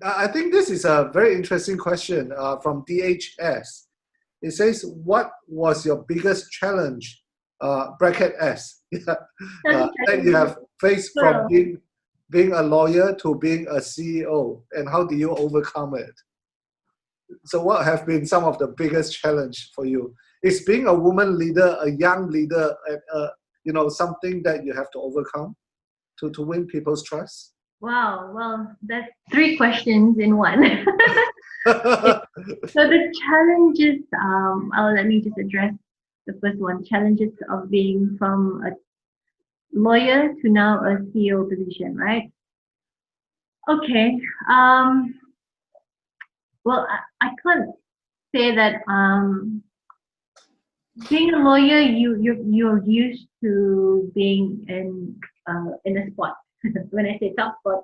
I think this is a very interesting question from DHS. It says, what was your biggest challenge, bracket S, that you have faced from being a lawyer to being a CEO, and how do you overcome it? So what have been some of the biggest challenge for you? Is being a woman leader, a young leader, something that you have to overcome to win people's trust? Wow, well, that's 3 questions in one. So the challenges, let me just address the first one, challenges of being from a lawyer to now a CEO position, right? Okay. Well, I can't say that being a lawyer, you're used to being in a spot. When I say top spot,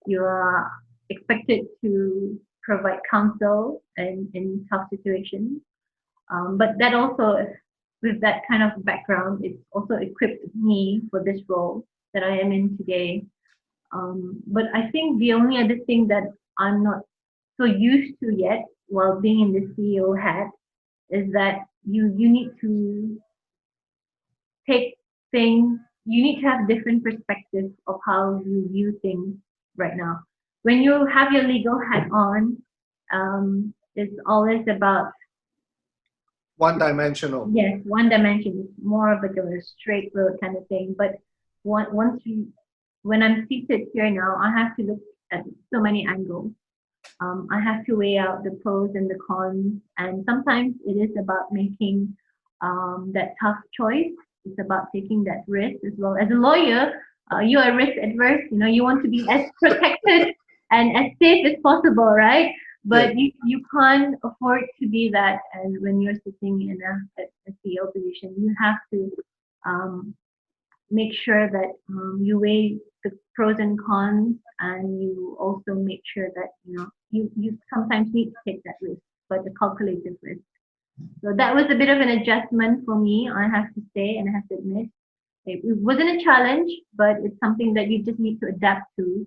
you are expected to provide counsel in tough situations. But that also, with that kind of background, it's also equipped me for this role that I am in today. But I think the only other thing that I'm not so used to yet while being in the CEO hat is that you need to take things, you need to have different perspectives of how you view things right now. When you have your legal hat on, it's always about one-dimensional. Yes, one dimension. It's more of like a straight road kind of thing. But when I'm seated here now, I have to look at so many angles. I have to weigh out the pros and the cons, and sometimes it is about making that tough choice. It's about taking that risk as well. As a lawyer, you are risk adverse. You want to be as protected and as safe as possible, right? But you can't afford to be that. And when you're sitting in a CEO position, you have to make sure that you weigh the pros and cons, and you also make sure that you sometimes need to take that risk, but a calculated risk. So that was a bit of an adjustment for me, I have to say, and I have to admit. It wasn't a challenge, but it's something that you just need to adapt to.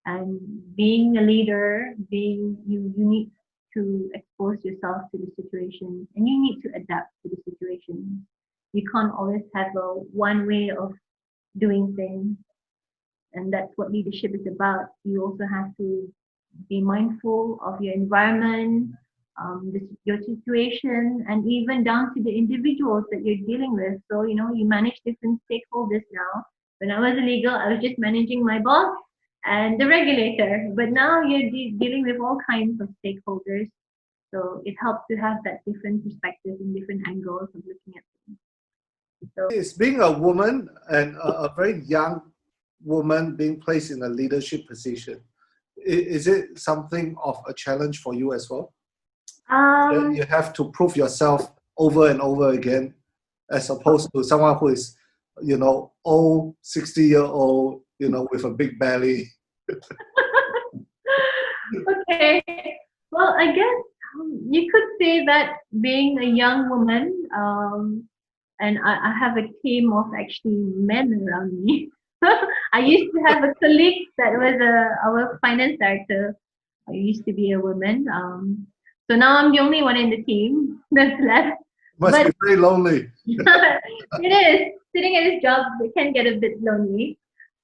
And being a leader, you need to expose yourself to the situation, and you need to adapt to the situation. You can't always have a one way of doing things, and that's what leadership is about. You also have to be mindful of your environment, your situation, and even down to the individuals that you're dealing with. So you manage different stakeholders now. When I was legal, I was just managing my boss and the regulator, but now you're dealing with all kinds of stakeholders. So it helps to have that different perspective and different angles of looking at things. So it's being a woman and a very young woman being placed in a leadership position. Is it something of a challenge for you as well? You have to prove yourself over and over again, as opposed to someone who is, old, 60-year-old, with a big belly. Okay. Well, I guess you could say that being a young woman, and I have a team of actually men around me. I used to have a colleague that was our finance director. I used to be a woman. So now I'm the only one in the team that's left. Must be very lonely. It is. Sitting at his job, it can get a bit lonely.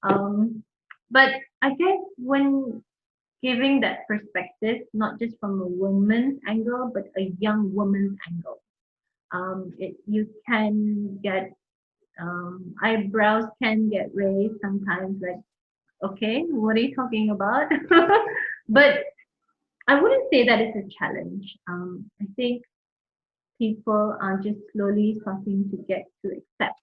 But I guess when giving that perspective, not just from a woman's angle, but a young woman's angle, you can get eyebrows can get raised sometimes, like, okay, what are you talking about? But I wouldn't say that it's a challenge. I think people are just slowly starting to get to accept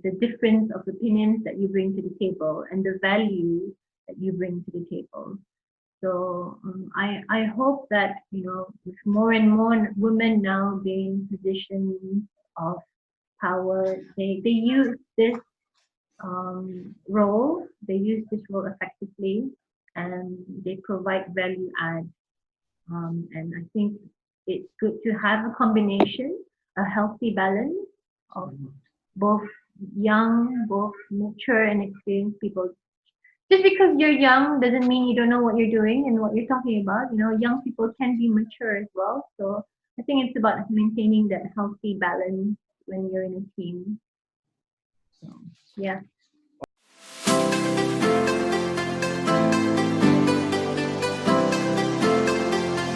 the difference of opinions that you bring to the table and the value that you bring to the table. So I hope that with more and more women now being in positions of power, they use this role. They use this role effectively, and they provide value add. And I think it's good to have a combination, a healthy balance of both young, both mature and experienced people just because you're young doesn't mean you don't know what you're doing and what you're talking about. Young people can be mature as well. So I think it's about maintaining that healthy balance when you're in a team. So yeah.